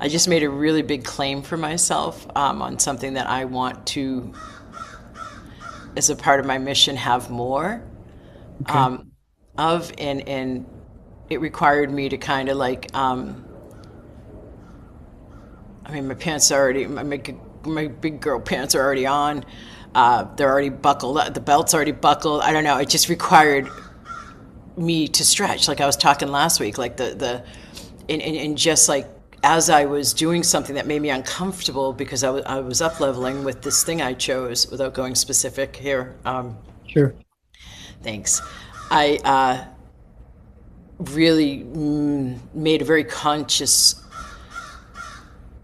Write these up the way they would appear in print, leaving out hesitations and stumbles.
I just made a really big claim for myself on something that I want to, as a part of my mission, have more Okay. of, and it required me to kind of like, I mean, my pants are already, my big girl pants are already on. They're already buckled. The belt's already buckled. I don't know. It just required me to stretch. Like I was talking last week, like and just like as I was doing something that made me uncomfortable because I was up leveling with this thing I chose without going specific here. Sure. Thanks. I really made a very conscious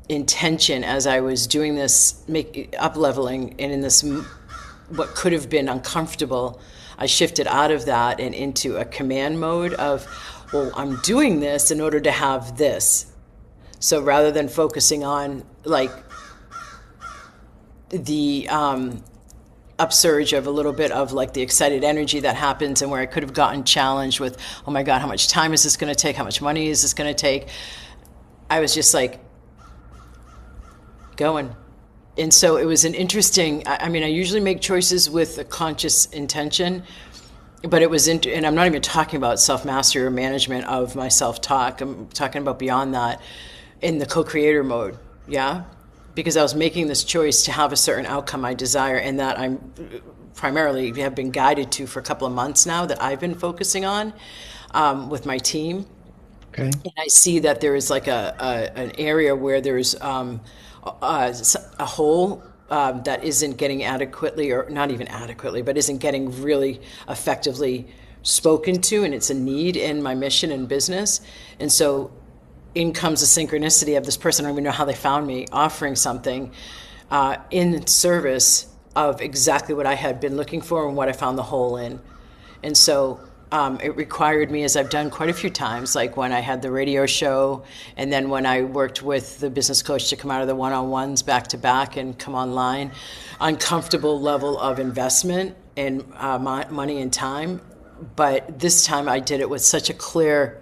intention as I was doing this, make up leveling, and in this what could have been uncomfortable, I shifted out of that and into a command mode of, well, I'm doing this in order to have this. So rather than focusing on like the upsurge of a little bit of like the excited energy that happens and where I could have gotten challenged with, oh my God, how much time is this going to take? How much money is this going to take? I was just like, going. And so it was an interesting, I mean, I usually make choices with a conscious intention, but it was, and I'm not even talking about self-mastery or management of my self-talk. I'm talking about beyond that in the co-creator mode. Yeah. Because I was making this choice to have a certain outcome I desire and that I'm primarily have been guided to for a couple of months now that I've been focusing on with my team. Okay. And I see that there is like an area where there's a hole that isn't getting adequately, or not even adequately, but isn't getting really effectively spoken to, and it's a need in my mission and business. And so in comes the synchronicity of this person, I don't even know how they found me, offering something in service of exactly what I had been looking for and what I found the hole in. And so it required me, as I've done quite a few times, like when I had the radio show, and then when I worked with the business coach to come out of the one-on-ones back to back and come online, uncomfortable level of investment in money and time. But this time I did it with such a clear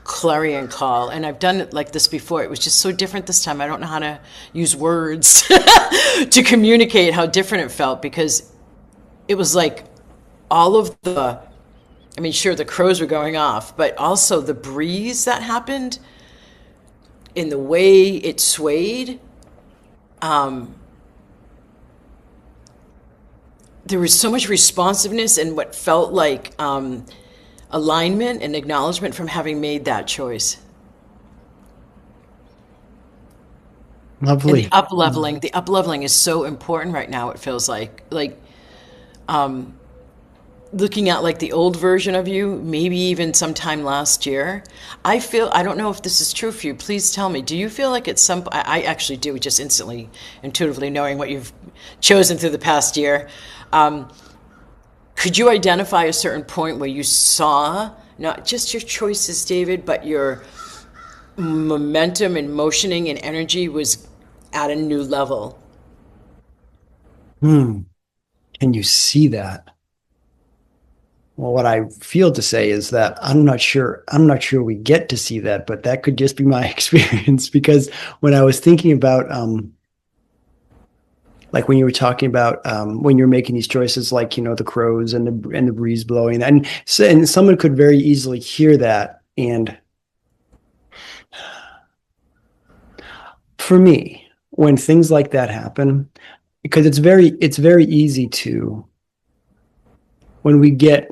clarion call, and I've done it like this before. It was just so different this time. I don't know how to use words to communicate how different it felt, because it was like all of the, I mean, sure, the crows were going off, but also the breeze that happened in the way it swayed. There was so much responsiveness and what felt like alignment and acknowledgement from having made that choice. And Lovely. the up leveling is so important right now. It feels like looking at like the old version of you, maybe even sometime last year, I feel, I don't know if this is true for you. Please tell me. Do you feel like at some, I actually do, just instantly, intuitively knowing what you've chosen through the past year. Could you identify a certain point where you saw not just your choices, David, but your momentum and motioning and energy was at a new level? Hmm. Can you see that? Well, what I feel to say is that I'm not sure we get to see that, but that could just be my experience because when I was thinking about like when you were talking about when you're making these choices, like the crows and the breeze blowing, and someone could very easily hear that. And for me, when things like that happen, because it's very easy to when we get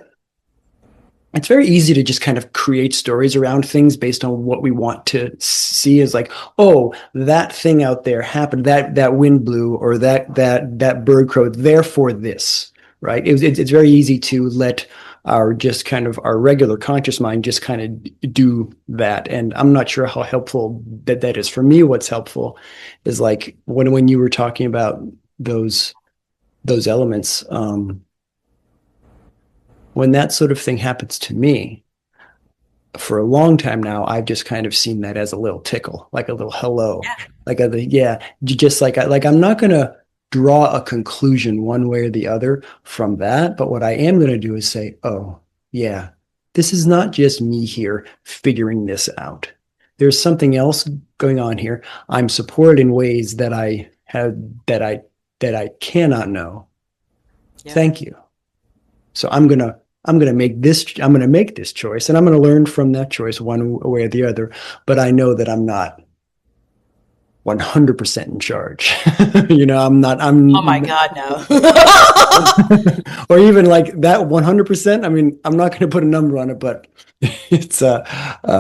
it's very easy to just kind of create stories around things based on what we want to see as like, oh, that thing out there happened, that wind blew, or that bird crowed, therefore this, right? It's very easy to let our just kind of our regular conscious mind just kind of do that. And I'm not sure how helpful that is. For me, what's helpful is like when you were talking about those those elements, when that sort of thing happens to me, for a long time now, I've just kind of seen that as a little tickle, like a little hello, like yeah, just like I'm not gonna draw a conclusion one way or the other from that, but what I am gonna do is say, oh yeah, this is not just me here figuring this out. there's something else going on here. I'm supported in ways that I have that I cannot know. Yeah. Thank you. So I'm gonna make this choice, and I'm gonna learn from that choice one way or the other. But I know that I'm not 100% in charge. Oh my God, no. or even like that 100%. I mean, I'm not going to put a number on it, but it's